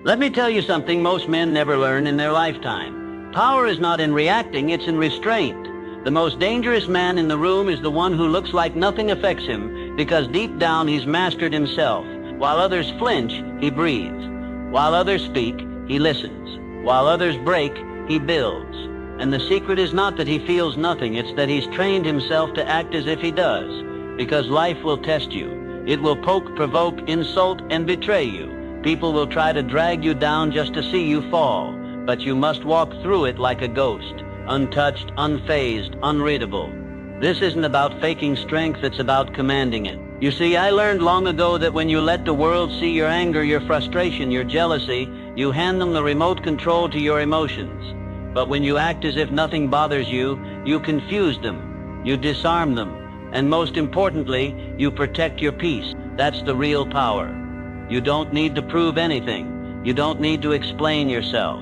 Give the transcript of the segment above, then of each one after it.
Let me tell you something most men never learn in their lifetime. Power is not in reacting, it's in restraint. The most dangerous man in the room is the one who looks like nothing affects him because deep down he's mastered himself. While others flinch, he breathes. While others speak, he listens. While others break, he builds. And the secret is not that he feels nothing, it's that he's trained himself to act as if he does. Because life will test you. It will poke, provoke, insult, and betray you. People will try to drag you down just to see you fall. But you must walk through it like a ghost, untouched, unfazed, unreadable. This isn't about faking strength, it's about commanding it. You see, I learned long ago that when you let the world see your anger, your frustration, your jealousy, you hand them the remote control to your emotions. But when you act as if nothing bothers you, you confuse them, you disarm them, and most importantly, you protect your peace. That's the real power. You don't need to prove anything. You don't need to explain yourself.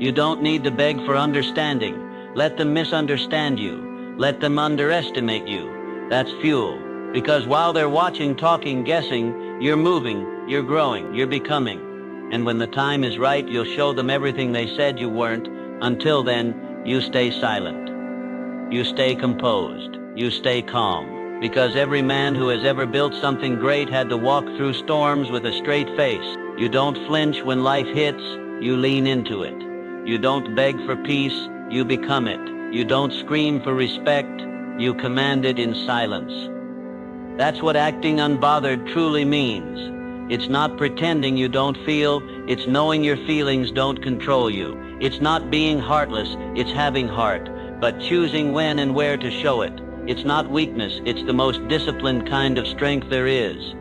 You don't need to beg for understanding. Let them misunderstand you. Let them underestimate you. That's fuel. Because while they're watching, talking, guessing, you're moving, you're growing, you're becoming. And when the time is right, you'll show them everything they said you weren't. Until then, you stay silent. You stay composed. You stay calm. Because every man who has ever built something great had to walk through storms with a straight face. You don't flinch when life hits, you lean into it. You don't beg for peace, you become it. You don't scream for respect, you command it in silence. That's what acting unbothered truly means. It's not pretending you don't feel, it's knowing your feelings don't control you. It's not being heartless, it's having heart, but choosing when and where to show it. It's not weakness, it's the most disciplined kind of strength there is.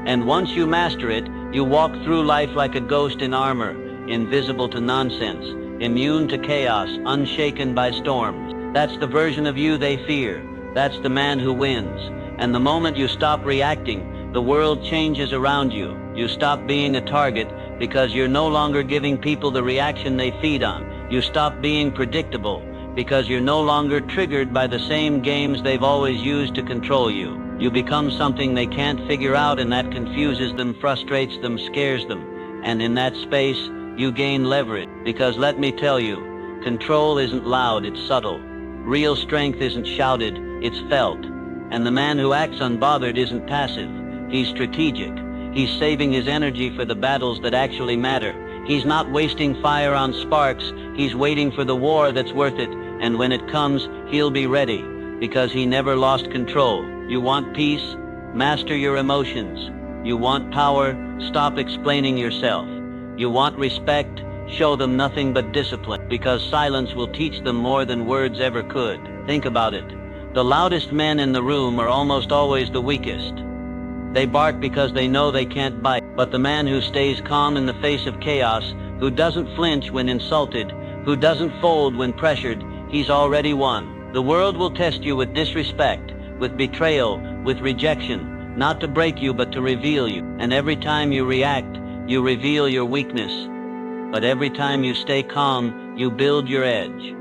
And once you master it, you walk through life like a ghost in armor, invisible to nonsense, immune to chaos, unshaken by storms. That's the version of you they fear. That's the man who wins. And the moment you stop reacting, the world changes around you. You stop being a target because you're no longer giving people the reaction they feed on. You stop being predictable because you're no longer triggered by the same games they've always used to control you. You become something they can't figure out, and that confuses them, frustrates them, scares them. And in that space, you gain leverage. Because let me tell you, control isn't loud, it's subtle. Real strength isn't shouted, it's felt. And the man who acts unbothered isn't passive, he's strategic. He's saving his energy for the battles that actually matter. He's not wasting fire on sparks, he's waiting for the war that's worth it. And when it comes, he'll be ready, because he never lost control. You want peace? Master your emotions. You want power? Stop explaining yourself. You want respect? Show them nothing but discipline, because silence will teach them more than words ever could. Think about it. The loudest men in the room are almost always the weakest. They bark because they know they can't bite. But the man who stays calm in the face of chaos, who doesn't flinch when insulted, who doesn't fold when pressured, he's already won. The world will test you with disrespect, with betrayal, with rejection, not to break you but to reveal you. And every time you react, you reveal your weakness. But every time you stay calm, you build your edge.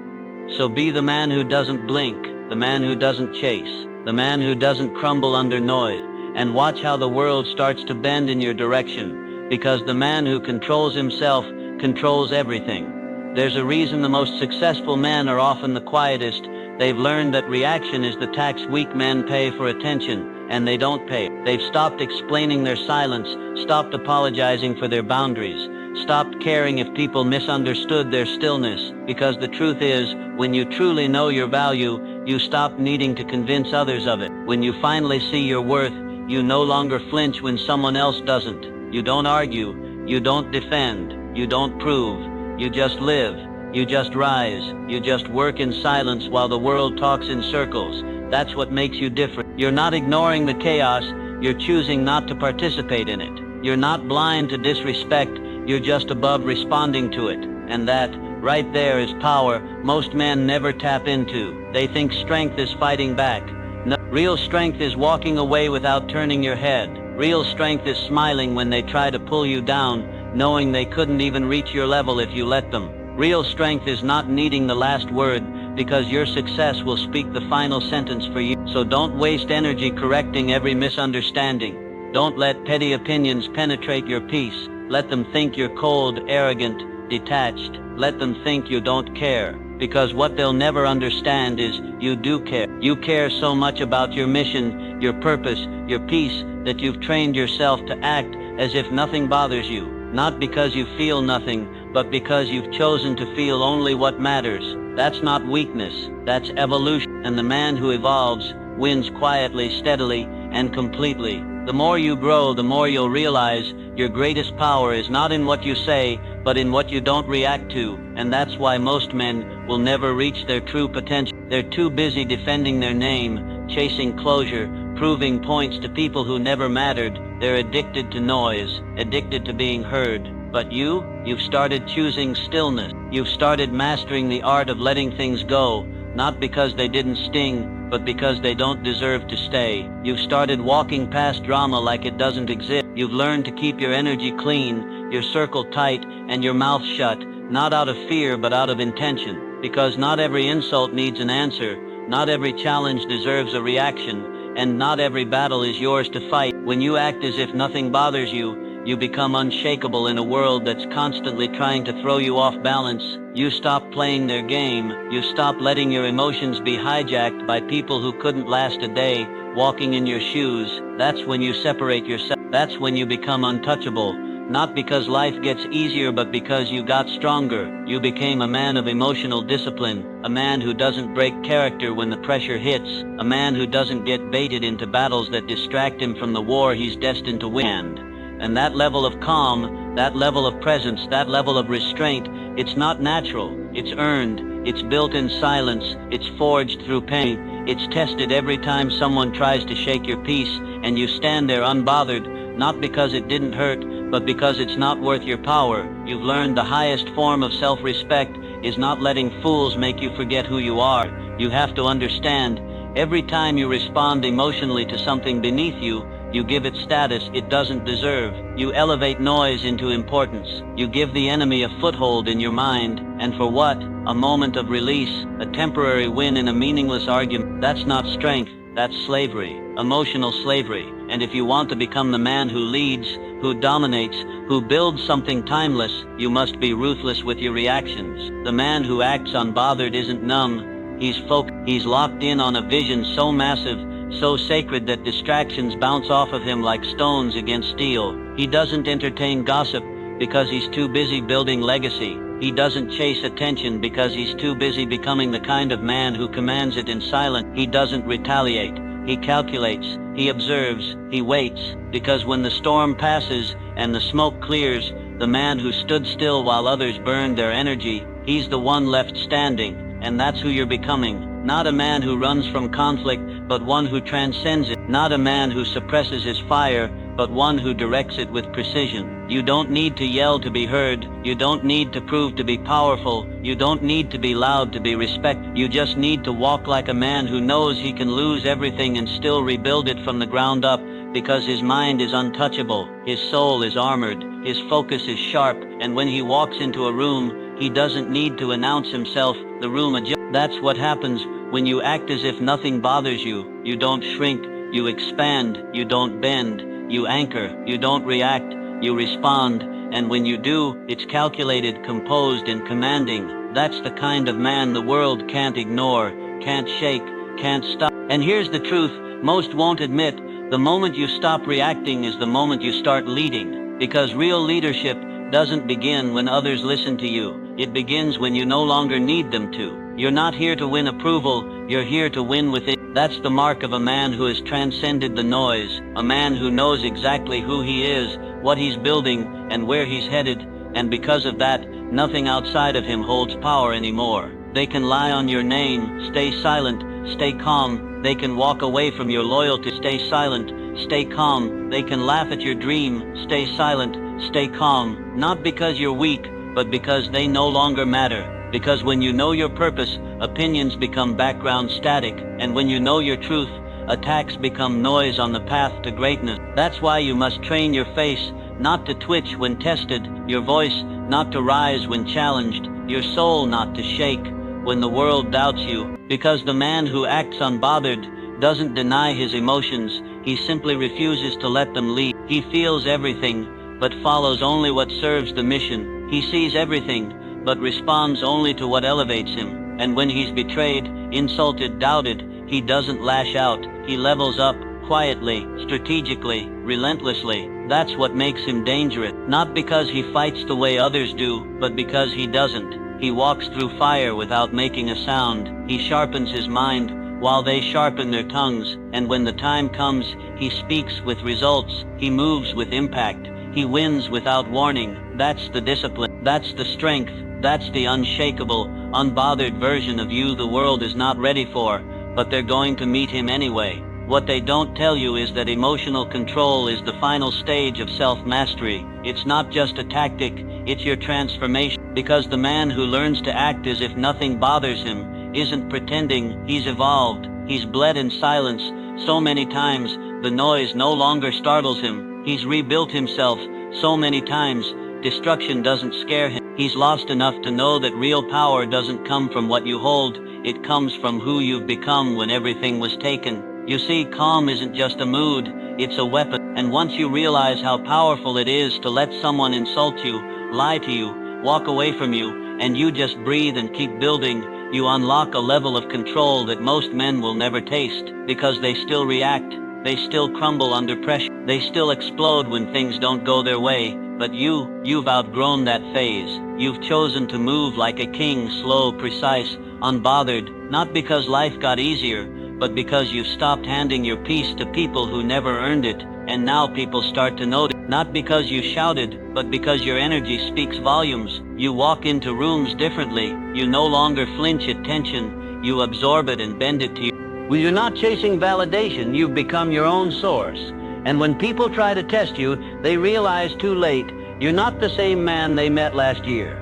So be the man who doesn't blink, the man who doesn't chase, the man who doesn't crumble under noise. And watch how the world starts to bend in your direction, because the man who controls himself controls everything. There's a reason the most successful men are often the quietest. They've learned that reaction is the tax weak men pay for attention, and they don't pay. They've stopped explaining their silence, stopped apologizing for their boundaries, stopped caring if people misunderstood their stillness, because the truth is, when you truly know your value, you stop needing to convince others of it. When you finally see your worth, you no longer flinch when someone else doesn't. You don't argue, you don't defend, you don't prove, you just live, you just rise, you just work in silence while the world talks in circles. That's what makes you different. You're not ignoring the chaos, you're choosing not to participate in it. You're not blind to disrespect, you're just above responding to it. And that, right there, is power most men never tap into. They think strength is fighting back. No, real strength is walking away without turning your head. Real strength is smiling when they try to pull you down, knowing they couldn't even reach your level if you let them. Real strength is not needing the last word, because your success will speak the final sentence for you. So don't waste energy correcting every misunderstanding. Don't let petty opinions penetrate your peace. Let them think you're cold, arrogant, detached. Let them think you don't care. Because what they'll never understand is you do care. You care so much about your mission, your purpose, your peace, that you've trained yourself to act as if nothing bothers you. Not because you feel nothing, but because you've chosen to feel only what matters. That's not weakness, that's evolution. And the man who evolves wins quietly, steadily, and completely. The more you grow, the more you'll realize your greatest power is not in what you say, but in what you don't react to. And that's why most men will never reach their true potential. They're too busy defending their name, chasing closure, proving points to people who never mattered. They're addicted to noise, addicted to being heard. But you've started choosing stillness. You've started mastering the art of letting things go, not because they didn't sting, but because they don't deserve to stay. You've started walking past drama like it doesn't exist. You've learned to keep your energy clean, your circle tight, and your mouth shut, not out of fear but out of intention. Because not every insult needs an answer, not every challenge deserves a reaction, and not every battle is yours to fight. When you act as if nothing bothers you, you become unshakable in a world that's constantly trying to throw you off balance. You stop playing their game. You stop letting your emotions be hijacked by people who couldn't last a day walking in your shoes. That's when you separate yourself. That's when you become untouchable. Not because life gets easier, but because you got stronger. You became a man of emotional discipline, a man who doesn't break character when the pressure hits, a man who doesn't get baited into battles that distract him from the war he's destined to win. And that level of calm, that level of presence, that level of restraint, it's not natural. It's earned. It's built in silence. It's forged through pain. It's tested every time someone tries to shake your peace, and you stand there unbothered, not because it didn't hurt, but because it's not worth your power. You've learned the highest form of self-respect is not letting fools make you forget who you are. You have to understand, every time you respond emotionally to something beneath you, you give it status it doesn't deserve. You elevate noise into importance. You give the enemy a foothold in your mind. And for what? A moment of release, a temporary win in a meaningless argument. That's not strength, that's slavery, emotional slavery. And if you want to become the man who leads, who dominates, who builds something timeless, you must be ruthless with your reactions. The man who acts unbothered isn't numb. He's focused. He's locked in on a vision so massive, so sacred that distractions bounce off of him like stones against steel. He doesn't entertain gossip because he's too busy building legacy. He doesn't chase attention because he's too busy becoming the kind of man who commands it in silence. He doesn't retaliate. He calculates. He observes. He waits. Because when the storm passes and the smoke clears, the man who stood still while others burned their energy, he's the one left standing. And that's who you're becoming. Not a man who runs from conflict, but one who transcends it. Not a man who suppresses his fire, but one who directs it with precision. You don't need to yell to be heard. You don't need to prove to be powerful. You don't need to be loud to be respected. You just need to walk like a man who knows he can lose everything and still rebuild it from the ground up, because his mind is untouchable, his soul is armored, his focus is sharp, and when he walks into a room, he doesn't need to announce himself. The room adjusts. That's what happens when you act as if nothing bothers you. You don't shrink, you expand, you don't bend, you anchor, you don't react, you respond, and when you do, it's calculated, composed, and commanding. That's the kind of man the world can't ignore, can't shake, can't stop. And here's the truth, most won't admit, the moment you stop reacting is the moment you start leading. Because real leadership doesn't begin when others listen to you. It begins when you no longer need them to. You're not here to win approval, you're here to win within. That's the mark of a man who has transcended the noise, a man who knows exactly who he is, what he's building, and where he's headed, and because of that, nothing outside of him holds power anymore. They can lie on your name, stay silent, stay calm. They can walk away from your loyalty, stay silent, stay calm. They can laugh at your dream, stay silent, stay calm. Not because you're weak, but because they no longer matter. Because when you know your purpose, opinions become background static, and when you know your truth, attacks become noise on the path to greatness. That's why you must train your face not to twitch when tested, your voice not to rise when challenged, your soul not to shake when the world doubts you. Because the man who acts unbothered doesn't deny his emotions, he simply refuses to let them lead. He feels everything, but follows only what serves the mission. He sees everything, but responds only to what elevates him. And when he's betrayed, insulted, doubted, he doesn't lash out. He levels up, quietly, strategically, relentlessly. That's what makes him dangerous. Not because he fights the way others do, but because he doesn't. He walks through fire without making a sound. He sharpens his mind while they sharpen their tongues. And when the time comes, he speaks with results. He moves with impact. He wins without warning. That's the discipline. That's the strength. That's the unshakable, unbothered version of you the world is not ready for, but they're going to meet him anyway. What they don't tell you is that emotional control is the final stage of self-mastery. It's not just a tactic, it's your transformation. Because the man who learns to act as if nothing bothers him isn't pretending. He's evolved. He's bled in silence so many times the noise no longer startles him. He's rebuilt himself so many times destruction doesn't scare him. He's lost enough to know that real power doesn't come from what you hold, it comes from who you've become when everything was taken. You see, calm isn't just a mood, it's a weapon. And once you realize how powerful it is to let someone insult you, lie to you, walk away from you, and you just breathe and keep building, you unlock a level of control that most men will never taste, because they still react, they still crumble under pressure, they still explode when things don't go their way. But you've outgrown that phase. You've chosen to move like a king, slow, precise, unbothered, not because life got easier, but because you've stopped handing your peace to people who never earned it, and now people start to notice. Not because you shouted, but because your energy speaks volumes. You walk into rooms differently. You no longer flinch at tension. You absorb it and bend it to you. When you're not chasing validation, you've become your own source. And when people try to test you, they realize too late, you're not the same man they met last year.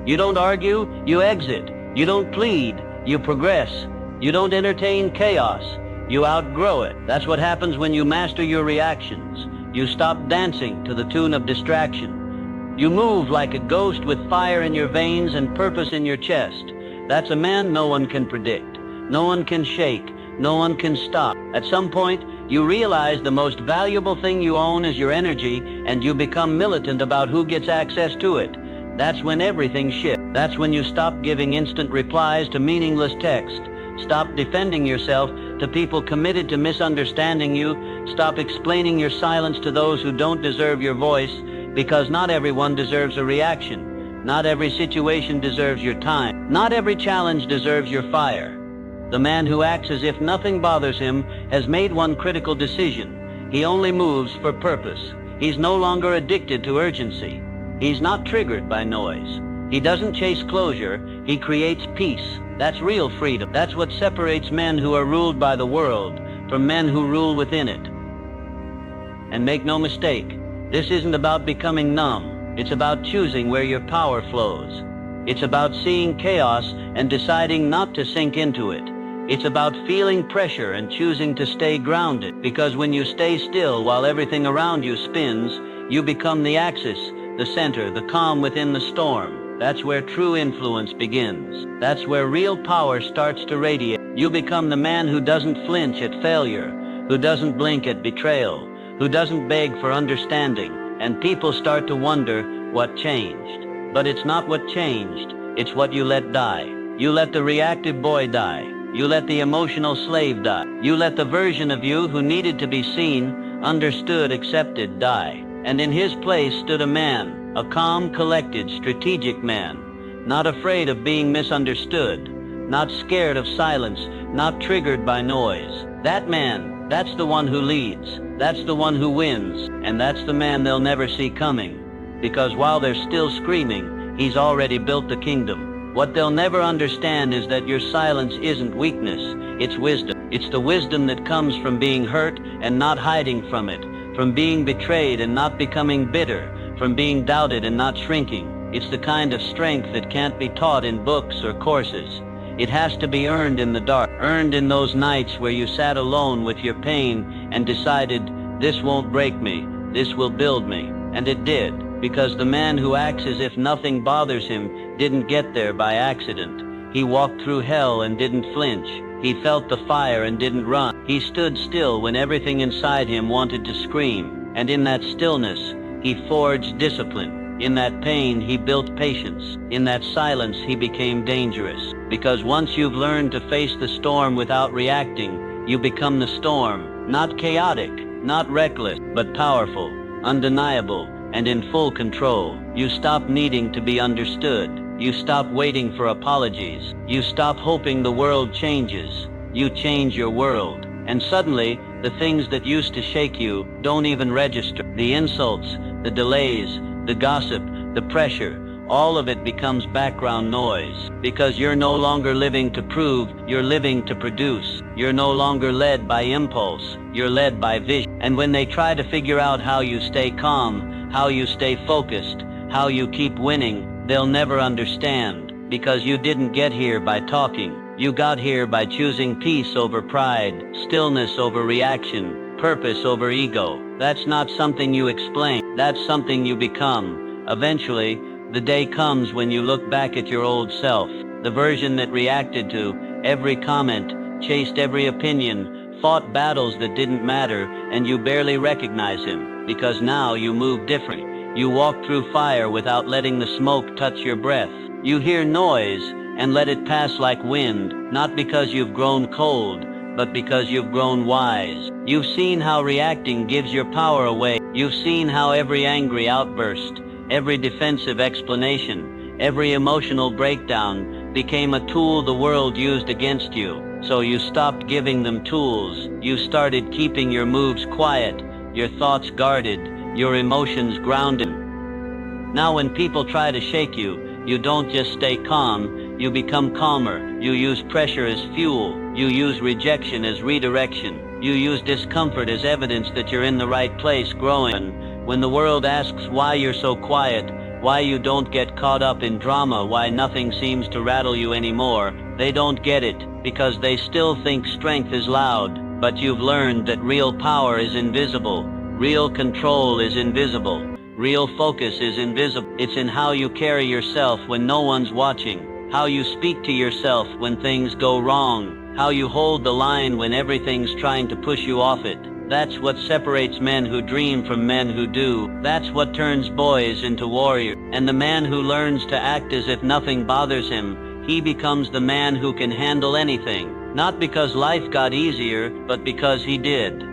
You don't argue, you exit. You don't plead, you progress. You don't entertain chaos, you outgrow it. That's what happens when you master your reactions. You stop dancing to the tune of distraction. You move like a ghost with fire in your veins and purpose in your chest. That's a man no one can predict. No one can shake. No one can stop. At some point, you realize the most valuable thing you own is your energy, and you become militant about who gets access to it. That's when everything shifts. That's when you stop giving instant replies to meaningless text. Stop defending yourself to people committed to misunderstanding you. Stop explaining your silence to those who don't deserve your voice, because not everyone deserves a reaction. Not every situation deserves your time. Not every challenge deserves your fire. The man who acts as if nothing bothers him has made one critical decision. He only moves for purpose. He's no longer addicted to urgency. He's not triggered by noise. He doesn't chase closure. He creates peace. That's real freedom. That's what separates men who are ruled by the world from men who rule within it. And make no mistake, this isn't about becoming numb. It's about choosing where your power flows. It's about seeing chaos and deciding not to sink into it. It's about feeling pressure and choosing to stay grounded, because when you stay still while everything around you spins, you become the axis, the center, the calm within the storm. That's where true influence begins. That's where real power starts to radiate. You become the man who doesn't flinch at failure, who doesn't blink at betrayal, who doesn't beg for understanding, and people start to wonder what changed. But it's not what changed, it's what you let die. You let the reactive boy die. You let the emotional slave die. You let the version of you who needed to be seen, understood, accepted die. And in his place stood a man, a calm, collected, strategic man, not afraid of being misunderstood, not scared of silence, not triggered by noise. That man, that's the one who leads. That's the one who wins. And that's the man they'll never see coming. Because while they're still screaming, he's already built the kingdom. What they'll never understand is that your silence isn't weakness, it's wisdom. It's the wisdom that comes from being hurt and not hiding from it, from being betrayed and not becoming bitter, from being doubted and not shrinking. It's the kind of strength that can't be taught in books or courses. It has to be earned in the dark, earned in those nights where you sat alone with your pain and decided, this won't break me, this will build me. And it did, because the man who acts as if nothing bothers him didn't get there by accident. He walked through hell and didn't flinch. He felt the fire and didn't run. He stood still when everything inside him wanted to scream. And in that stillness, he forged discipline. In that pain, he built patience. In that silence, he became dangerous. Because once you've learned to face the storm without reacting, you become the storm. Not chaotic, not reckless, but powerful, undeniable, and in full control. You stop needing to be understood. You stop waiting for apologies. You stop hoping the world changes. You change your world. And suddenly, the things that used to shake you don't even register. The insults, the delays, the gossip, the pressure, all of it becomes background noise. Because you're no longer living to prove, you're living to produce. You're no longer led by impulse, you're led by vision. And when they try to figure out how you stay calm, how you stay focused, how you keep winning, they'll never understand. Because you didn't get here by talking. You got here by choosing peace over pride, stillness over reaction, purpose over ego. That's not something you explain, that's something you become. Eventually, the day comes when you look back at your old self, the version that reacted to every comment, chased every opinion, fought battles that didn't matter, and you barely recognize him, because now you move different. You walk through fire without letting the smoke touch your breath. You hear noise and let it pass like wind, not because you've grown cold, but because you've grown wise. You've seen how reacting gives your power away. You've seen how every angry outburst, every defensive explanation, every emotional breakdown became a tool the world used against you. So you stopped giving them tools. You started keeping your moves quiet, your thoughts guarded, your emotions grounded. Now when people try to shake you, you don't just stay calm, you become calmer. You use pressure as fuel. You use rejection as redirection. You use discomfort as evidence that you're in the right place growing. When the world asks why you're so quiet, why you don't get caught up in drama, why nothing seems to rattle you anymore, they don't get it, because they still think strength is loud. But you've learned that real power is invisible. Real control is invisible. Real focus is invisible. It's in how you carry yourself when no one's watching, how you speak to yourself when things go wrong, how you hold the line when everything's trying to push you off it. That's what separates men who dream from men who do. That's what turns boys into warriors. And the man who learns to act as if nothing bothers him, he becomes the man who can handle anything. Not because life got easier, but because he did.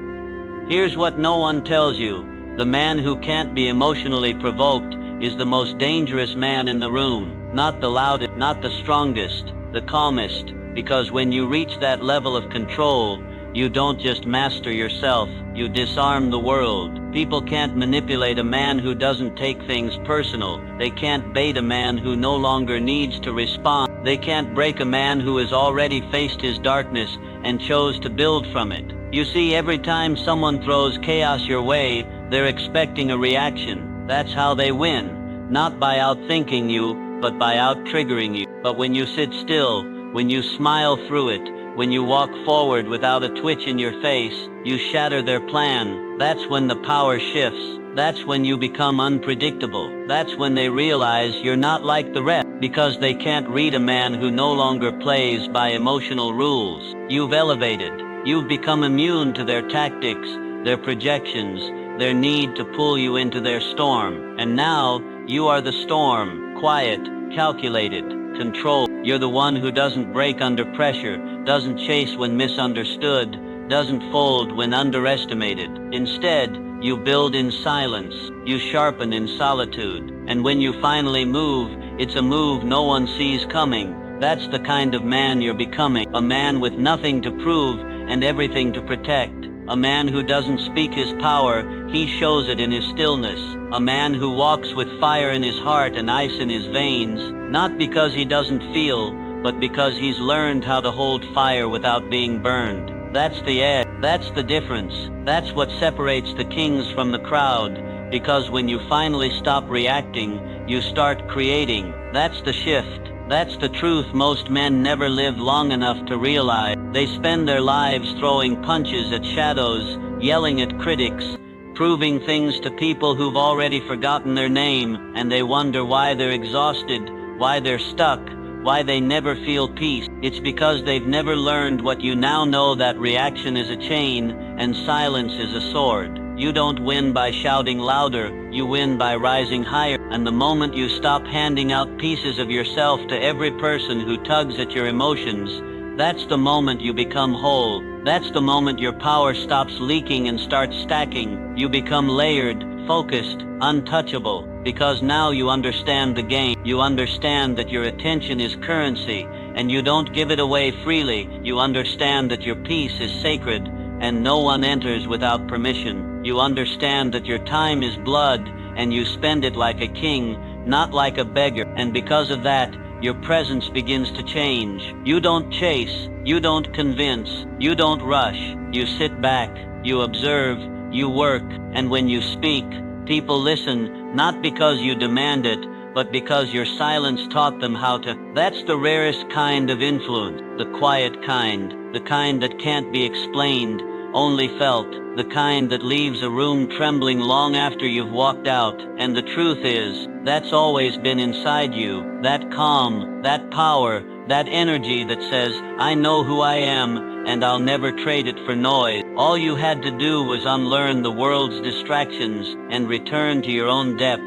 Here's what no one tells you. The man who can't be emotionally provoked is the most dangerous man in the room. Not the loudest, not the strongest, the calmest. Because when you reach that level of control, you don't just master yourself, you disarm the world. People can't manipulate a man who doesn't take things personal. They can't bait a man who no longer needs to respond. They can't break a man who has already faced his darkness and chose to build from it. You see, every time someone throws chaos your way, they're expecting a reaction. That's how they win. Not by outthinking you, but by out-triggering you. But when you sit still, when you smile through it, when you walk forward without a twitch in your face, you shatter their plan. That's when the power shifts. That's when you become unpredictable. That's when they realize you're not like the rest, because they can't read a man who no longer plays by emotional rules. You've elevated. You've become immune to their tactics, their projections, their need to pull you into their storm. And now, you are the storm, quiet, calculated, controlled. You're the one who doesn't break under pressure, doesn't chase when misunderstood, doesn't fold when underestimated. Instead, you build in silence, you sharpen in solitude. And when you finally move, it's a move no one sees coming. That's the kind of man you're becoming. A man with nothing to prove and everything to protect. A man who doesn't speak his power, he shows it in his stillness. A man who walks with fire in his heart and ice in his veins, not because he doesn't feel, but because he's learned how to hold fire without being burned. That's the edge. That's the difference. That's what separates the kings from the crowd. Because when you finally stop reacting, you start creating. That's the shift. That's the truth most men never live long enough to realize. They spend their lives throwing punches at shadows, yelling at critics, proving things to people who've already forgotten their name, and they wonder why they're exhausted, why they're stuck, why they never feel peace. It's because they've never learned what you now know, that reaction is a chain and silence is a sword. You don't win by shouting louder, you win by rising higher. And the moment you stop handing out pieces of yourself to every person who tugs at your emotions, that's the moment you become whole. That's the moment your power stops leaking and starts stacking. You become layered, focused, untouchable, because now you understand the game. You understand that your attention is currency, and you don't give it away freely. You understand that your peace is sacred, and no one enters without permission. You understand that your time is blood, and you spend it like a king, not like a beggar. And because of that, your presence begins to change. You don't chase, you don't convince, you don't rush. You sit back, you observe, you work, and when you speak, people listen, not because you demand it, but because your silence taught them how to. That's the rarest kind of influence, the quiet kind, the kind that can't be explained, only felt, the kind that leaves a room trembling long after you've walked out. And the truth is, that's always been inside you, that calm, that power, that energy that says, I know who I am, and I'll never trade it for noise. All you had to do was unlearn the world's distractions and return to your own depth.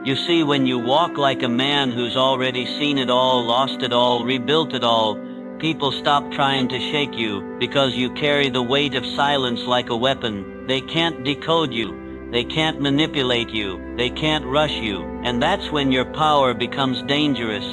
You see, when you walk like a man who's already seen it all, lost it all, rebuilt it all, people stop trying to shake you, because you carry the weight of silence like a weapon. They can't decode you, they can't manipulate you, they can't rush you. And that's when your power becomes dangerous,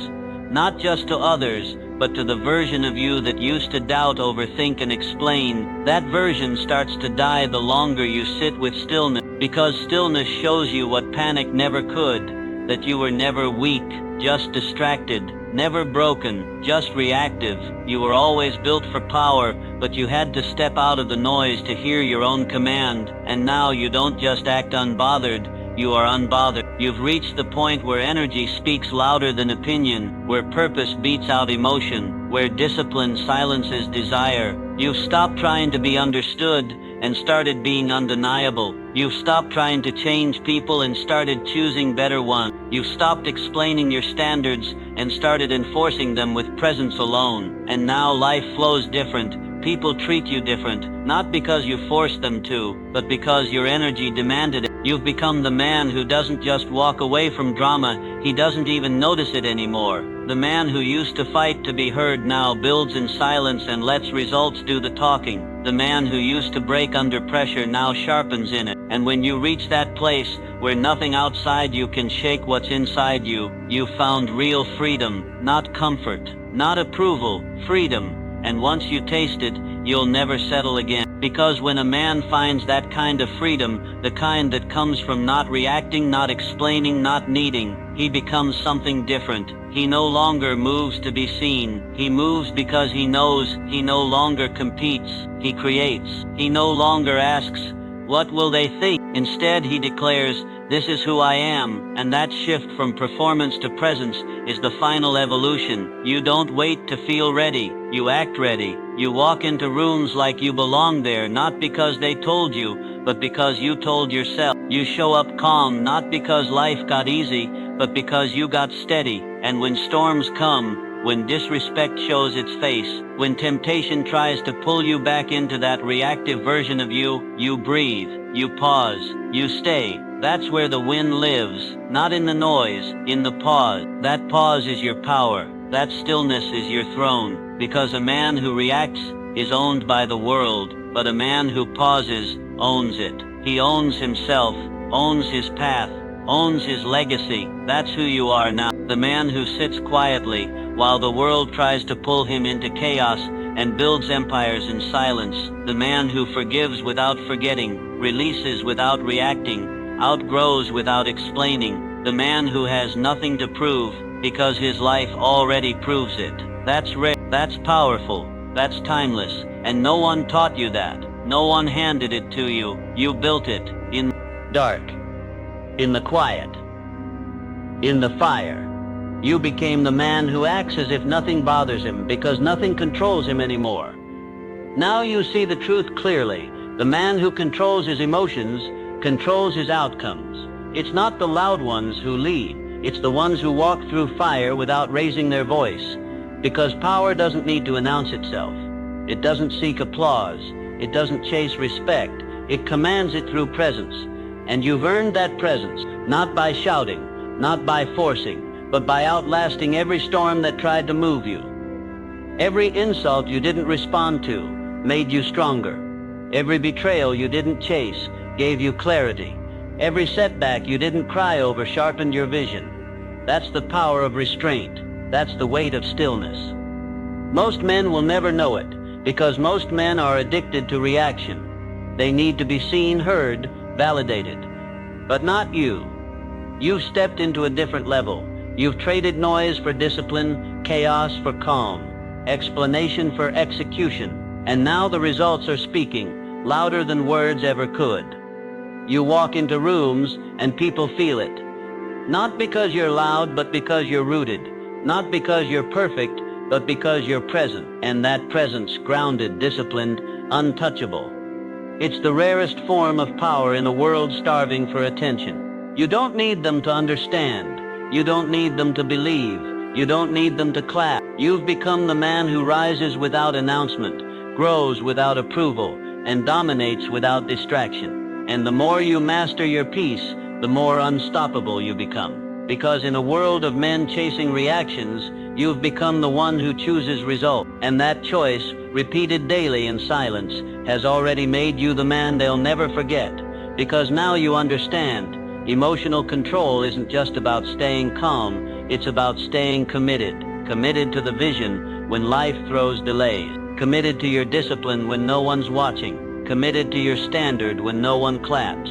not just to others, but to the version of you that used to doubt, overthink, and explain. That version starts to die the longer you sit with stillness, because stillness shows you what panic never could, that you were never weak, just distracted, never broken, just reactive. You were always built for power, but you had to step out of the noise to hear your own command. And now you don't just act unbothered, you are unbothered. You've reached the point where energy speaks louder than opinion, where purpose beats out emotion, where discipline silences desire. You've stopped trying to be understood and started being undeniable. You've stopped trying to change people and started choosing better ones. You've stopped explaining your standards and started enforcing them with presence alone. And now life flows different. People treat you different, not because you forced them to, but because your energy demanded it. You've become the man who doesn't just walk away from drama, he doesn't even notice it anymore. The man who used to fight to be heard now builds in silence and lets results do the talking. The man who used to break under pressure now sharpens in it. And when you reach that place where nothing outside you can shake what's inside you, you've found real freedom, not comfort, not approval, freedom. And once you taste it, you'll never settle again. Because when a man finds that kind of freedom, the kind that comes from not reacting, not explaining, not needing, he becomes something different. He no longer moves to be seen. He moves because he knows. He no longer competes. He creates. He no longer asks, what will they think? Instead, he declares, this is who I am. And that shift from performance to presence is the final evolution. You don't wait to feel ready. You act ready. You walk into rooms like you belong there, not because they told you, but because you told yourself. You show up calm, not because life got easy, but because you got steady. And when storms come, when disrespect shows its face, when temptation tries to pull you back into that reactive version of you, you breathe, you pause, you stay. That's where the win lives, not in the noise, in the pause. That pause is your power. That stillness is your throne. Because a man who reacts is owned by the world, but a man who pauses owns it. He owns himself, owns his path, owns his legacy. That's who you are now. The man who sits quietly while the world tries to pull him into chaos and builds empires in silence. The man who forgives without forgetting, releases without reacting, outgrows without explaining. The man who has nothing to prove because his life already proves it. That's rare, that's powerful, that's timeless, and no one taught you that. No one handed it to you. You built it in dark, in the quiet, in the fire. You became the man who acts as if nothing bothers him because nothing controls him anymore. Now you see the truth clearly. The man who controls his emotions controls his outcomes. It's not the loud ones who lead. It's the ones who walk through fire without raising their voice. Because power doesn't need to announce itself. It doesn't seek applause. It doesn't chase respect. It commands it through presence. And you've earned that presence, not by shouting, not by forcing, but by outlasting every storm that tried to move you. Every insult you didn't respond to made you stronger. Every betrayal you didn't chase gave you clarity. Every setback you didn't cry over sharpened your vision. That's the power of restraint. That's the weight of stillness. Most men will never know it, because most men are addicted to reaction. They need to be seen, heard, validated. But not you. You've stepped into a different level. You've traded noise for discipline, chaos for calm, explanation for execution, and now the results are speaking, louder than words ever could. You walk into rooms and people feel it. Not because you're loud, but because you're rooted. Not because you're perfect, but because you're present, and that presence grounded, disciplined, untouchable. It's the rarest form of power in a world starving for attention. You don't need them to understand. You don't need them to believe. You don't need them to clap. You've become the man who rises without announcement, grows without approval, and dominates without distraction. And the more you master your peace, the more unstoppable you become. Because in a world of men chasing reactions, you've become the one who chooses results. And that choice, repeated daily in silence, has already made you the man they'll never forget. Because now you understand, emotional control isn't just about staying calm, it's about staying committed. Committed to the vision when life throws delays. Committed to your discipline when no one's watching. Committed to your standard when no one claps.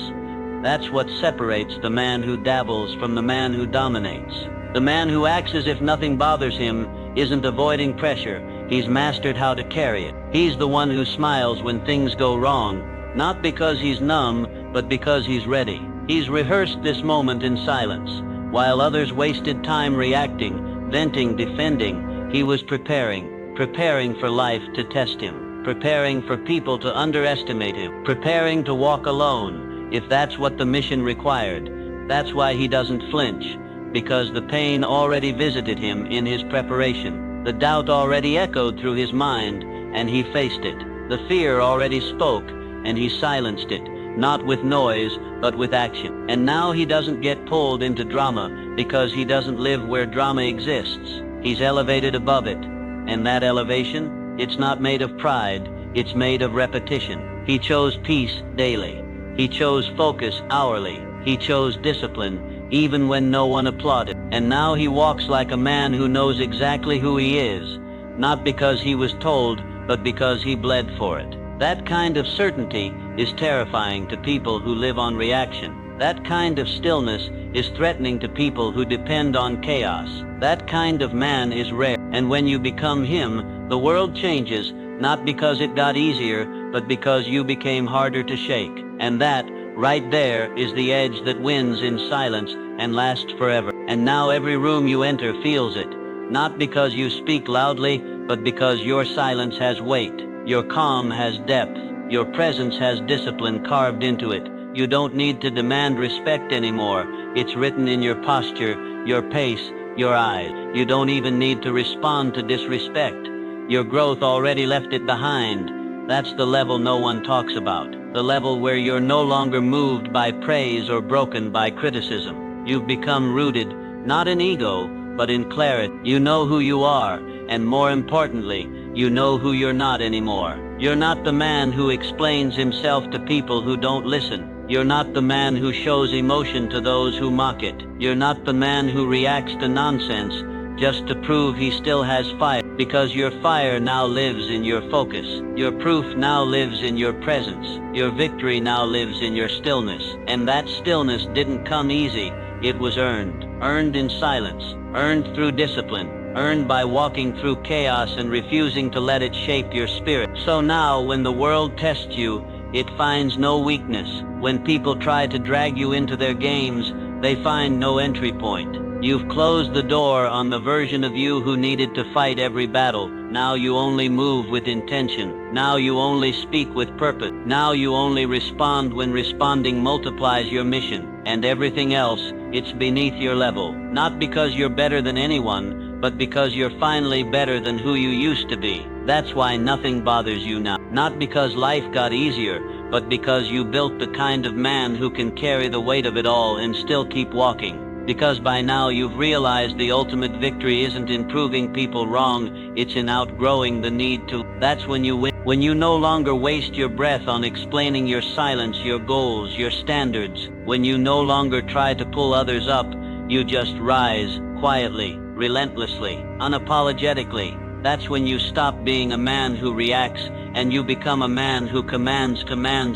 That's what separates the man who dabbles from the man who dominates. The man who acts as if nothing bothers him isn't avoiding pressure. He's mastered how to carry it. He's the one who smiles when things go wrong, not because he's numb, but because he's ready. He's rehearsed this moment in silence. While others wasted time reacting, venting, defending, he was preparing for life to test him, preparing for people to underestimate him, preparing to walk alone, if that's what the mission required. That's why he doesn't flinch, because the pain already visited him in his preparation. The doubt already echoed through his mind, and he faced it. The fear already spoke, and he silenced it, not with noise, but with action. And now he doesn't get pulled into drama, because he doesn't live where drama exists. He's elevated above it. And that elevation, it's not made of pride, it's made of repetition. He chose peace daily. He chose focus hourly. He chose discipline, even when no one applauded. And now he walks like a man who knows exactly who he is, not because he was told, but because he bled for it. That kind of certainty is terrifying to people who live on reaction. That kind of stillness is threatening to people who depend on chaos. That kind of man is rare. And when you become him, the world changes, not because it got easier, but because you became harder to shake. And that, right there, is the edge that wins in silence and lasts forever. And now every room you enter feels it, not because you speak loudly, but because your silence has weight. Your calm has depth. Your presence has discipline carved into it. You don't need to demand respect anymore. It's written in your posture, your pace, your eyes. You don't even need to respond to disrespect. Your growth already left it behind. That's the level no one talks about. The level where you're no longer moved by praise or broken by criticism. You've become rooted, not in ego, but in clarity. You know who you are, and more importantly, you know who you're not anymore. You're not the man who explains himself to people who don't listen. You're not the man who shows emotion to those who mock it. You're not the man who reacts to nonsense just to prove he still has fire. Because your fire now lives in your focus. Your proof now lives in your presence. Your victory now lives in your stillness. And that stillness didn't come easy. It was earned. Earned in silence. Earned through discipline. Earned by walking through chaos and refusing to let it shape your spirit. So now, when the world tests you, it finds no weakness. When people try to drag you into their games, they find no entry point. You've closed the door on the version of you who needed to fight every battle. Now you only move with intention. Now you only speak with purpose. Now you only respond when responding multiplies your mission. And everything else, it's beneath your level. Not because you're better than anyone, but because you're finally better than who you used to be. That's why nothing bothers you now. Not because life got easier, but because you built the kind of man who can carry the weight of it all and still keep walking. Because by now you've realized the ultimate victory isn't in proving people wrong, it's in outgrowing the need to. That's when you win. When you no longer waste your breath on explaining your silence, your goals, your standards. When you no longer try to pull others up, you just rise, quietly, relentlessly, unapologetically. That's when you stop being a man who reacts and you become a man who commands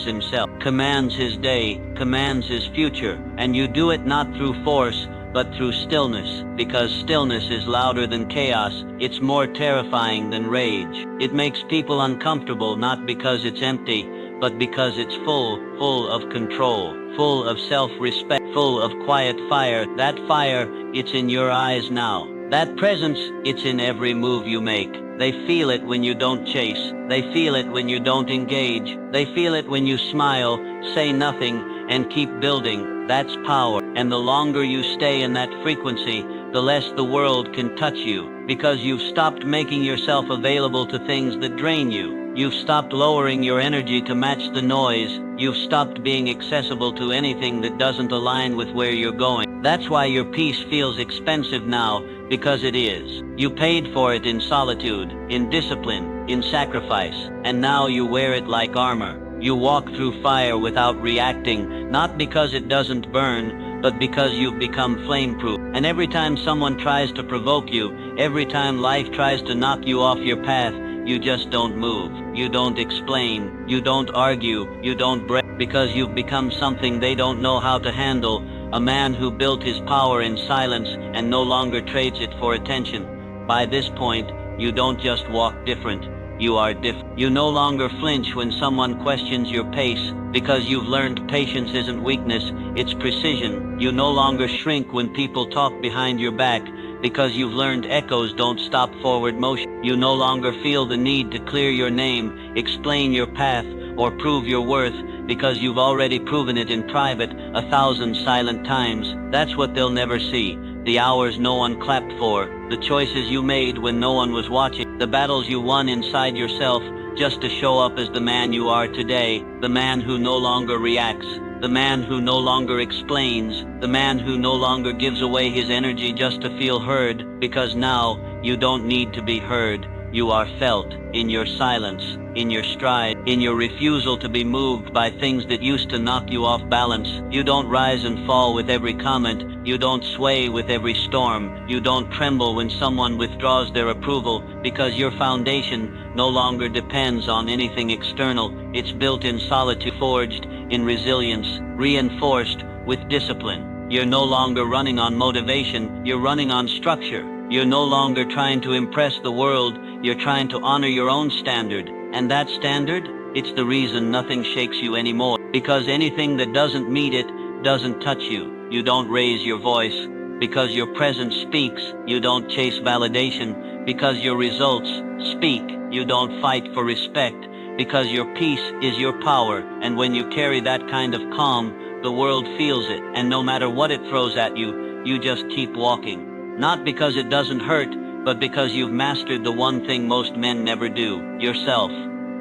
himself, commands his day, commands his future. And you do it not through force, but through stillness, because stillness is louder than chaos. It's more terrifying than rage. It makes people uncomfortable not because it's empty, but because it's full of control, full of self-respect, full of quiet fire. That fire, it's in your eyes now. That presence, it's in every move you make. They feel it when you don't chase. They feel it when you don't engage. They feel it when you smile, say nothing, and keep building. That's power. And the longer you stay in that frequency, the less the world can touch you, because you've stopped making yourself available to things that drain you. You've stopped lowering your energy to match the noise. You've stopped being accessible to anything that doesn't align with where you're going. That's why your peace feels expensive now, because it is. You paid for it in solitude, in discipline, in sacrifice, and now you wear it like armor. You walk through fire without reacting, not because it doesn't burn, but because you've become flame-proof. And every time someone tries to provoke you, every time life tries to knock you off your path, you just don't move. You don't explain. You don't argue. You don't break, because you've become something they don't know how to handle. A man who built his power in silence and no longer trades it for attention. By this point, you don't just walk different. You are different. You no longer flinch when someone questions your pace, because you've learned patience isn't weakness, it's precision. You no longer shrink when people talk behind your back, because you've learned echoes don't stop forward motion. You no longer feel the need to clear your name, explain your path, or prove your worth, because you've already proven it in private 1,000 silent times. That's what they'll never see. The hours no one clapped for, the choices you made when no one was watching, the battles you won inside yourself just to show up as the man you are today, the man who no longer reacts, the man who no longer explains, the man who no longer gives away his energy just to feel heard, because now you don't need to be heard. You are felt in your silence, in your stride, in your refusal to be moved by things that used to knock you off balance. You don't rise and fall with every comment. You don't sway with every storm. You don't tremble when someone withdraws their approval, because your foundation no longer depends on anything external. It's built in solitude, forged in resilience, reinforced with discipline. You're no longer running on motivation. You're running on structure. You're no longer trying to impress the world. You're trying to honor your own standard. And that standard, it's the reason nothing shakes you anymore. Because anything that doesn't meet it doesn't touch you. You don't raise your voice, because your presence speaks. You don't chase validation, because your results speak. You don't fight for respect, because your peace is your power. And when you carry that kind of calm, the world feels it. And no matter what it throws at you, you just keep walking. Not because it doesn't hurt, but because you've mastered the one thing most men never do, yourself.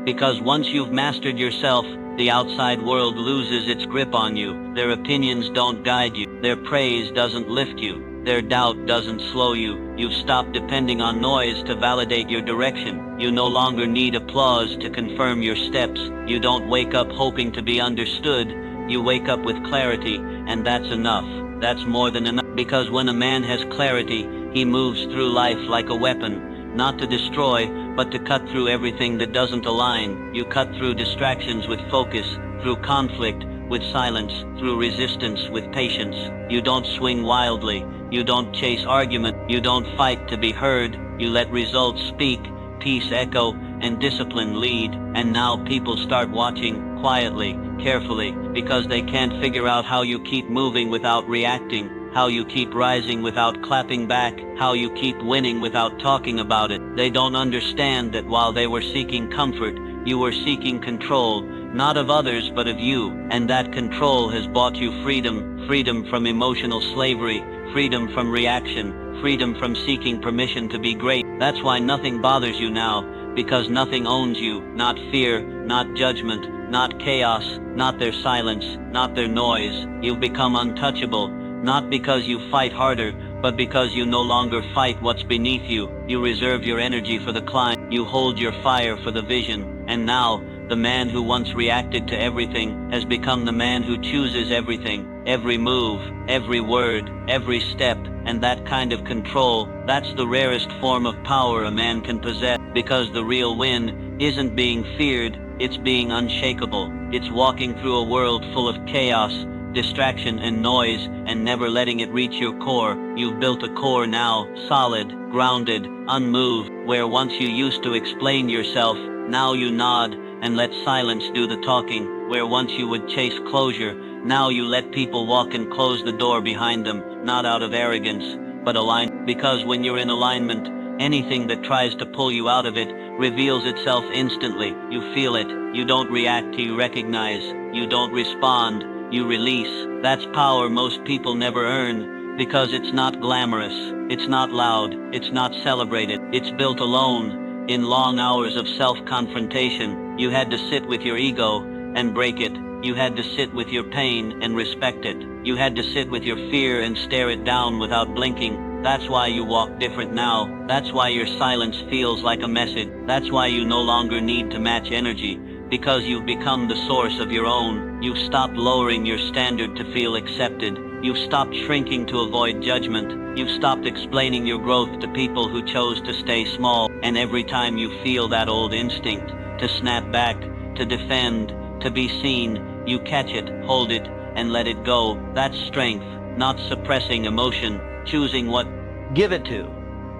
Because once you've mastered yourself, the outside world loses its grip on you. Their opinions don't guide you. Their praise doesn't lift you. Their doubt doesn't slow you. You've stopped depending on noise to validate your direction. You no longer need applause to confirm your steps. You don't wake up hoping to be understood. You wake up with clarity, and that's enough. That's more than enough. Because when a man has clarity, he moves through life like a weapon, not to destroy, but to cut through everything that doesn't align. You cut through distractions with focus, through conflict with silence, through resistance with patience. You don't swing wildly. You don't chase argument. You don't fight to be heard. You let results speak, peace echo, and discipline lead. And now people start watching, quietly, carefully, because they can't figure out how you keep moving without reacting, how you keep rising without clapping back, how you keep winning without talking about it. They don't understand that while they were seeking comfort, you were seeking control, not of others but of you. And that control has bought you freedom, freedom from emotional slavery, freedom from reaction, freedom from seeking permission to be great. That's why nothing bothers you now, because nothing owns you, not fear, not judgment, not chaos, not their silence, not their noise. You've become untouchable, not because you fight harder, but because you no longer fight what's beneath you. You reserve your energy for the climb. You hold your fire for the vision. And now, the man who once reacted to everything has become the man who chooses everything. Every move, every word, every step, and that kind of control, that's the rarest form of power a man can possess. Because the real win isn't being feared, it's being unshakable. It's walking through a world full of chaos, distraction and noise, and never letting it reach your core. You've built a core now, solid, grounded, unmoved. Where once you used to explain yourself, now you nod and let silence do the talking. Where once you would chase closure, now you let people walk and close the door behind them, not out of arrogance, but alignment. Because when you're in alignment, anything that tries to pull you out of it reveals itself instantly. You feel it. You don't react, you recognize. You don't respond, you release. That's power most people never earn, because it's not glamorous, it's not loud, it's not celebrated. It's built alone, in long hours of self-confrontation. You had to sit with your ego and break it. You had to sit with your pain and respect it. You had to sit with your fear and stare it down without blinking. That's why you walk different now. That's why your silence feels like a message. That's why you no longer need to match energy, because you've become the source of your own. You've stopped lowering your standard to feel accepted. You've stopped shrinking to avoid judgment. You've stopped explaining your growth to people who chose to stay small. And every time you feel that old instinct to snap back, to defend, to be seen, you catch it, hold it, and let it go. That's strength, not suppressing emotion, choosing what give it to,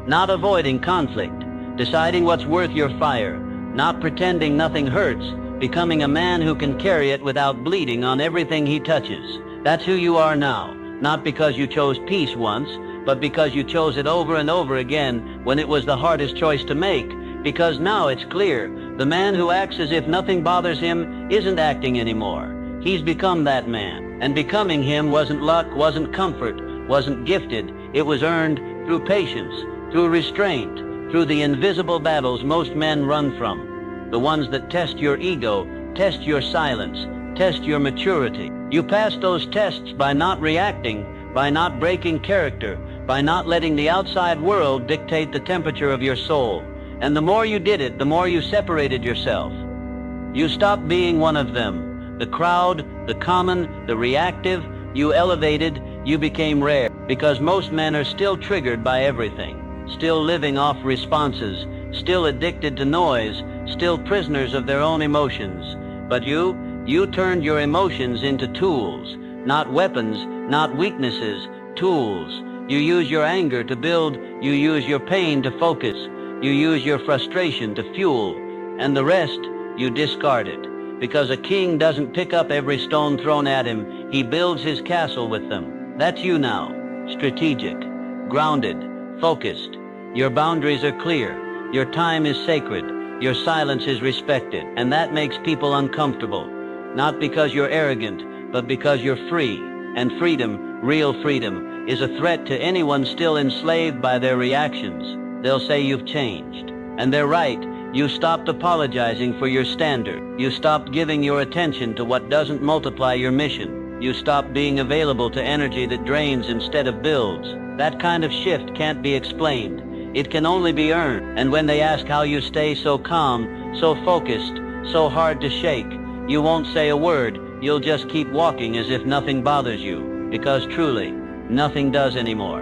not avoiding conflict, deciding what's worth your fire, not pretending nothing hurts, becoming a man who can carry it without bleeding on everything he touches. That's who you are now, not because you chose peace once, but because you chose it over and over again when it was the hardest choice to make. Because now it's clear, the man who acts as if nothing bothers him isn't acting anymore. He's become that man. And becoming him wasn't luck, wasn't comfort, wasn't gifted. It was earned through patience, through restraint, through the invisible battles most men run from. The ones that test your ego, test your silence, test your maturity. You pass those tests by not reacting, by not breaking character, by not letting the outside world dictate the temperature of your soul. And the more you did it, the more you separated yourself. You stopped being one of them. The crowd, the common, the reactive. You elevated, you became rare. Because most men are still triggered by everything, still living off responses, still addicted to noise, still prisoners of their own emotions. But you turned your emotions into tools, not weapons, not weaknesses, tools. You use your anger to build, you use your pain to focus, you use your frustration to fuel, and the rest, you discard it. Because a king doesn't pick up every stone thrown at him, he builds his castle with them. That's you now, strategic, grounded, focused. Your boundaries are clear, your time is sacred, your silence is respected, and that makes people uncomfortable. Not because you're arrogant, but because you're free. And freedom, real freedom, is a threat to anyone still enslaved by their reactions. They'll say you've changed. And they're right. You stopped apologizing for your standard. You stopped giving your attention to what doesn't multiply your mission. You stopped being available to energy that drains instead of builds. That kind of shift can't be explained. It can only be earned. And when they ask how you stay so calm, so focused, so hard to shake, you won't say a word. You'll just keep walking as if nothing bothers you. Because truly, nothing does anymore.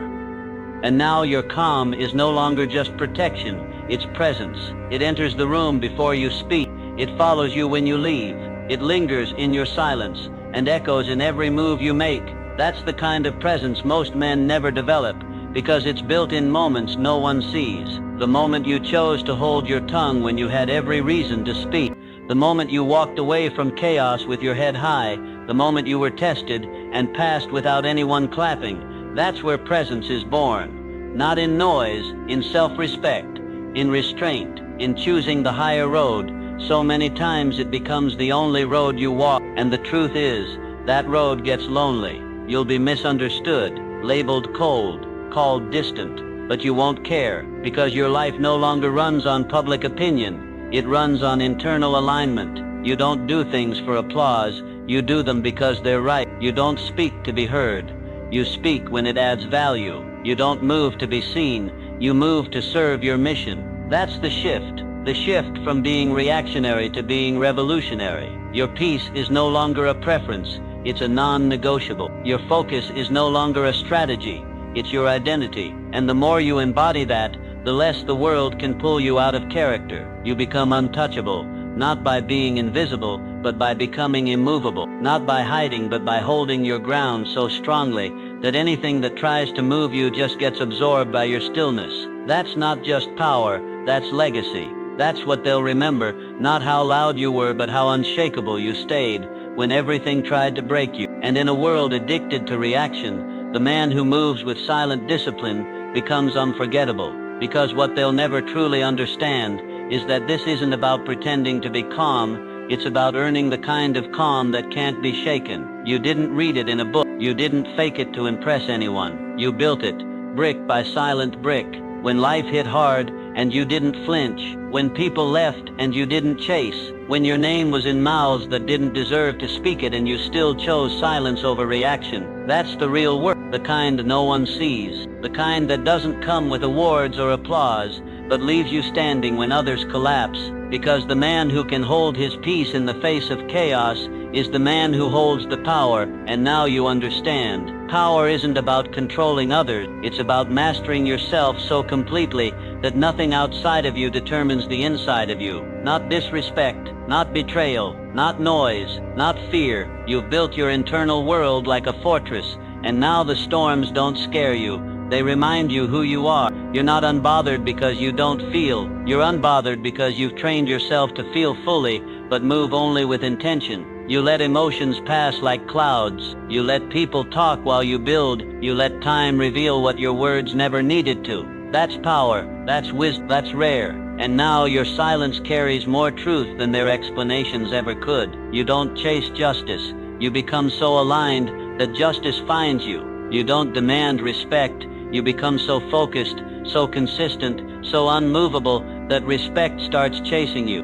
And now your calm is no longer just protection. It's presence. It enters the room before you speak. It follows you when you leave. It lingers in your silence and echoes in every move you make. That's the kind of presence most men never develop, because it's built in moments no one sees. The moment you chose to hold your tongue when you had every reason to speak. The moment you walked away from chaos with your head high. The moment you were tested and passed without anyone clapping. That's where presence is born. Not in noise, in self-respect, in restraint, in choosing the higher road. So many times it becomes the only road you walk. And the truth is, that road gets lonely. You'll be misunderstood, labeled cold, called distant, but you won't care, because your life no longer runs on public opinion. It runs on internal alignment. You don't do things for applause. You do them because they're right. You don't speak to be heard. You speak when it adds value. You don't move to be seen. You move to serve your mission. That's the shift. The shift from being reactionary to being revolutionary. Your peace is no longer a preference. It's a non-negotiable. Your focus is no longer a strategy. It's your identity. And the more you embody that, the less the world can pull you out of character. You become untouchable, not by being invisible, but by becoming immovable. Not by hiding, but by holding your ground so strongly that anything that tries to move you just gets absorbed by your stillness. That's not just power, that's legacy. That's what they'll remember, not how loud you were, but how unshakable you stayed when everything tried to break you. And in a world addicted to reaction, the man who moves with silent discipline becomes unforgettable. Because what they'll never truly understand is that this isn't about pretending to be calm, it's about earning the kind of calm that can't be shaken. You didn't read it in a book. You didn't fake it to impress anyone. You built it, brick by silent brick. When life hit hard and you didn't flinch. When people left and you didn't chase. When your name was in mouths that didn't deserve to speak it and you still chose silence over reaction. That's the real work, the kind no one sees. The kind that doesn't come with awards or applause, but leaves you standing when others collapse. Because the man who can hold his peace in the face of chaos is the man who holds the power, and now you understand. Power isn't about controlling others, it's about mastering yourself so completely that nothing outside of you determines the inside of you. Not disrespect, not betrayal, not noise, not fear. You've built your internal world like a fortress, and now the storms don't scare you. They remind you who you are. You're not unbothered because you don't feel. You're unbothered because you've trained yourself to feel fully, but move only with intention. You let emotions pass like clouds. You let people talk while you build. You let time reveal what your words never needed to. That's power. That's wisdom. That's rare. And now your silence carries more truth than their explanations ever could. You don't chase justice. You become so aligned that justice finds you. You don't demand respect. You become so focused, so consistent, so unmovable that respect starts chasing you.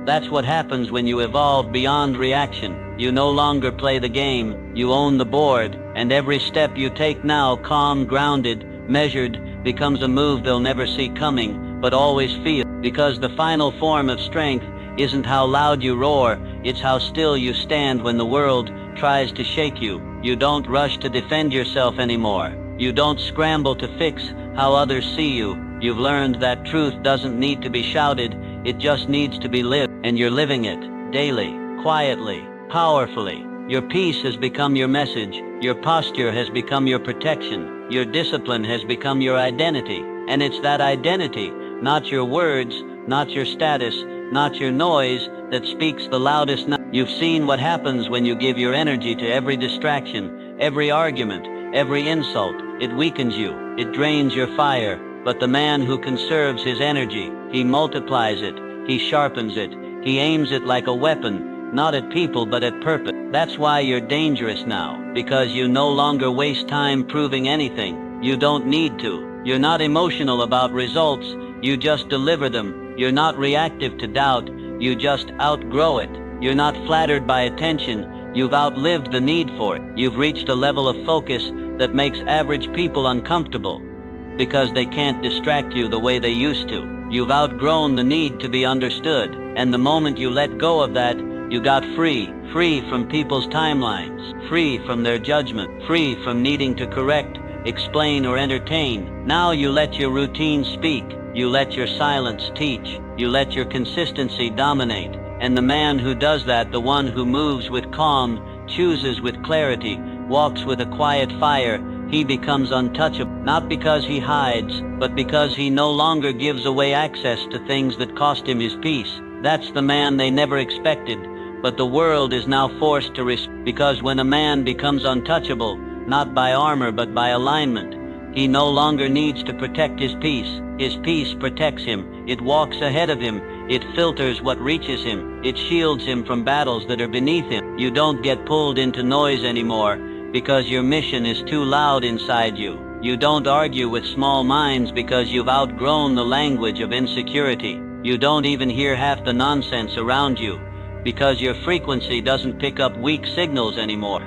That's what happens when you evolve beyond reaction. You no longer play the game, you own the board, and every step you take now, calm, grounded, measured, becomes a move they'll never see coming, but always feel. Because the final form of strength isn't how loud you roar, it's how still you stand when the world tries to shake you. You don't rush to defend yourself anymore. You don't scramble to fix how others see you. You've learned that truth doesn't need to be shouted, it just needs to be lived. And you're living it, daily, quietly, powerfully. Your peace has become your message. Your posture has become your protection. Your discipline has become your identity. And it's that identity, not your words, not your status, not your noise, that speaks the loudest. You've seen what happens when you give your energy to every distraction, every argument, every insult. It weakens you. It drains your fire. But the man who conserves his energy, he multiplies it. He sharpens it. He aims it like a weapon, not at people but at purpose. That's why you're dangerous now, because you no longer waste time proving anything. You don't need to. You're not emotional about results. You just deliver them. You're not reactive to doubt. You just outgrow it. You're not flattered by attention. You've outlived the need for it. You've reached a level of focus that makes average people uncomfortable because they can't distract you the way they used to. You've outgrown the need to be understood, and the moment you let go of that, you got free from people's timelines, free from their judgment, free from needing to correct, explain, or entertain. Now you let your routine speak, you let your silence teach, you let your consistency dominate. And the man who does that, the one who moves with calm, chooses with clarity, walks with a quiet fire, he becomes untouchable, not because he hides, but because he no longer gives away access to things that cost him his peace. That's the man they never expected, but the world is now forced to respect. Because when a man becomes untouchable, not by armor but by alignment, he no longer needs to protect his peace. His peace protects him. It walks ahead of him. It filters what reaches him. It shields him from battles that are beneath him. You don't get pulled into noise anymore because your mission is too loud inside you. You don't argue with small minds because you've outgrown the language of insecurity. You don't even hear half the nonsense around you because your frequency doesn't pick up weak signals anymore.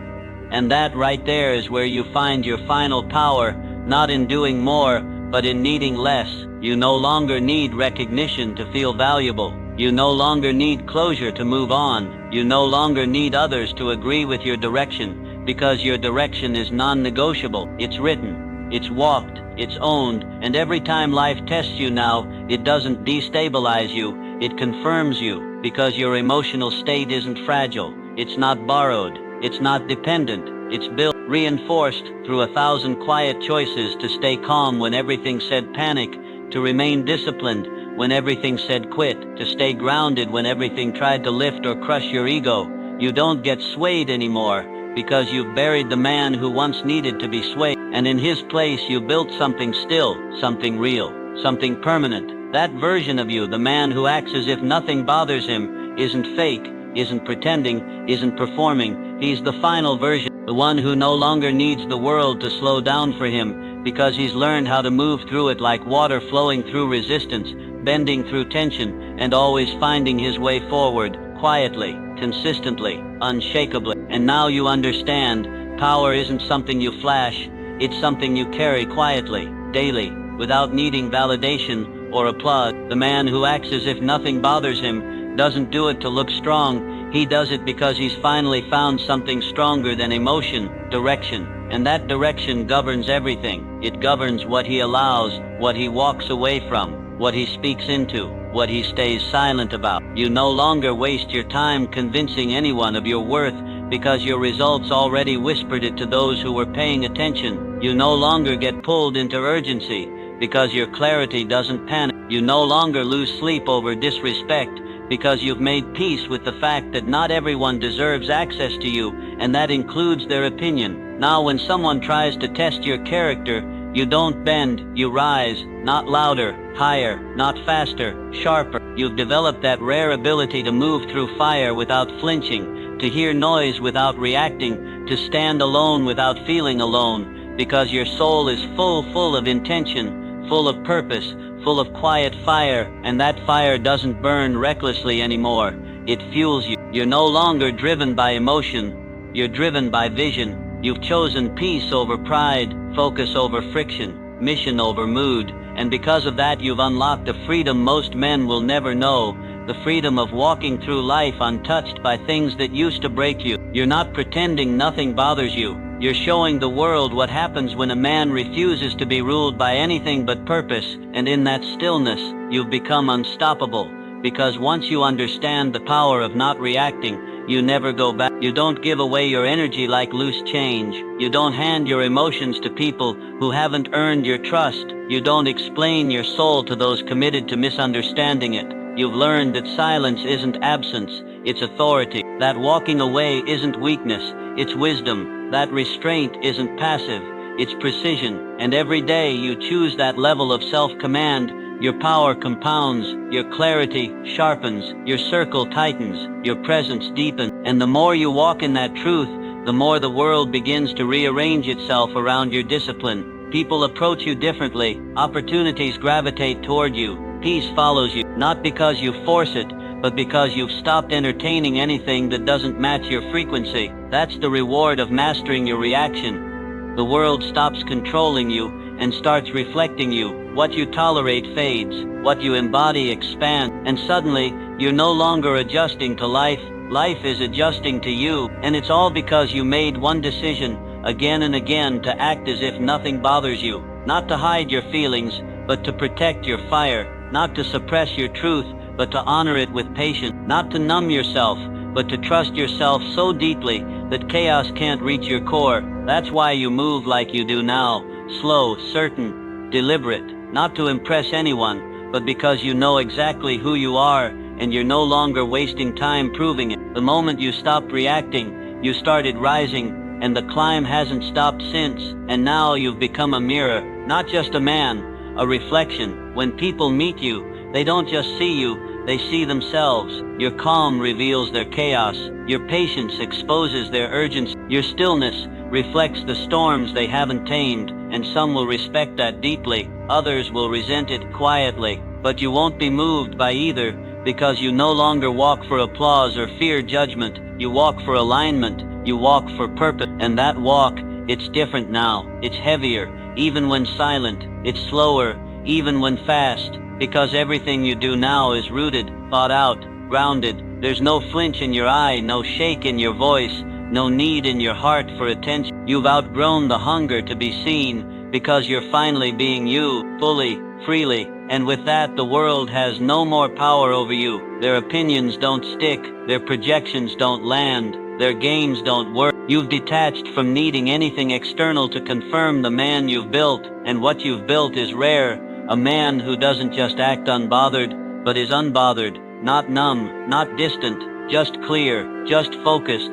And that right there is where you find your final power, not in doing more, but in needing less. You no longer need recognition to feel valuable. You no longer need closure to move on. You no longer need others to agree with your direction, because your direction is non-negotiable. It's written, it's walked, it's owned, and every time life tests you now, it doesn't destabilize you, it confirms you, because your emotional state isn't fragile, it's not borrowed, it's not dependent, it's built, reinforced through 1,000 quiet choices to stay calm when everything said panic, to remain disciplined when everything said quit, to stay grounded when everything tried to lift or crush your ego. You don't get swayed anymore, because you've buried the man who once needed to be swayed, and in his place you built something still, something real, something permanent. That version of you, the man who acts as if nothing bothers him, isn't fake, isn't pretending, isn't performing. He's the final version, the one who no longer needs the world to slow down for him, because he's learned how to move through it like water flowing through resistance, bending through tension, and always finding his way forward, quietly, consistently, unshakably. And now you understand, power isn't something you flash, it's something you carry quietly, daily, without needing validation or applause. The man who acts as if nothing bothers him doesn't do it to look strong, he does it because he's finally found something stronger than emotion, direction. And that direction governs everything. It governs what he allows, what he walks away from, what he speaks into, what he stays silent about. You no longer waste your time convincing anyone of your worth, because your results already whispered it to those who were paying attention. You no longer get pulled into urgency, because your clarity doesn't panic. You no longer lose sleep over disrespect, because you've made peace with the fact that not everyone deserves access to you, and that includes their opinion. Now when someone tries to test your character, you don't bend, you rise, not louder, higher, not faster, sharper. You've developed that rare ability to move through fire without flinching, to hear noise without reacting, to stand alone without feeling alone, because your soul is full of intention, full of purpose, full of quiet fire, and that fire doesn't burn recklessly anymore. It fuels you. You're no longer driven by emotion, you're driven by vision. You've chosen peace over pride, focus over friction, mission over mood, and because of that you've unlocked a freedom most men will never know, the freedom of walking through life untouched by things that used to break you. You're not pretending nothing bothers you. You're showing the world what happens when a man refuses to be ruled by anything but purpose, and in that stillness, you've become unstoppable, because once you understand the power of not reacting, you never go back. You don't give away your energy like loose change. You don't hand your emotions to people who haven't earned your trust. You don't explain your soul to those committed to misunderstanding it. You've learned that silence isn't absence, it's authority. That walking away isn't weakness, it's wisdom. That restraint isn't passive, it's precision. And every day you choose that level of self-command, your power compounds, your clarity sharpens, your circle tightens, your presence deepens. And the more you walk in that truth, the more the world begins to rearrange itself around your discipline. People approach you differently, opportunities gravitate toward you, peace follows you, not because you force it, but because you've stopped entertaining anything that doesn't match your frequency. That's the reward of mastering your reaction. The world stops controlling you and starts reflecting you. What you tolerate fades, what you embody expands, and suddenly, you're no longer adjusting to life, life is adjusting to you, and it's all because you made one decision, again and again, to act as if nothing bothers you, not to hide your feelings, but to protect your fire, not to suppress your truth, but to honor it with patience, not to numb yourself, but to trust yourself so deeply that chaos can't reach your core. That's why you move like you do now, slow, certain, deliberate, not to impress anyone, but because you know exactly who you are, and you're no longer wasting time proving it. The moment you stopped reacting, you started rising, and the climb hasn't stopped since, and now you've become a mirror, not just a man, a reflection. When people meet you, they don't just see you, they see themselves. Your calm reveals their chaos, your patience exposes their urgency, your stillness reflects the storms they haven't tamed, and some will respect that deeply, others will resent it quietly, but you won't be moved by either, because you no longer walk for applause or fear judgment. You walk for alignment. You walk for purpose. And that walk, it's different now. It's heavier, even when silent. It's slower, even when fast, because everything you do now is rooted, thought out, grounded. There's no flinch in your eye, no shake in your voice, no need in your heart for attention. You've outgrown the hunger to be seen, because you're finally being you, fully, freely. And with that, the world has no more power over you. Their opinions don't stick, their projections don't land, their games don't work. You've detached from needing anything external to confirm the man you've built, and what you've built is rare. A man who doesn't just act unbothered, but is unbothered, not numb, not distant, just clear, just focused,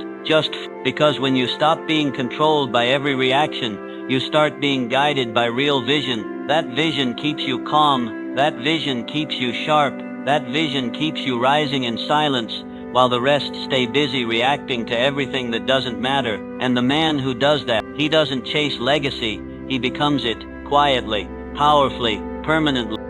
because when you stop being controlled by every reaction, you start being guided by real vision. That vision keeps you calm, that vision keeps you sharp, that vision keeps you rising in silence, while the rest stay busy reacting to everything that doesn't matter. And the man who does that, he doesn't chase legacy, he becomes it, quietly, powerfully, permanently.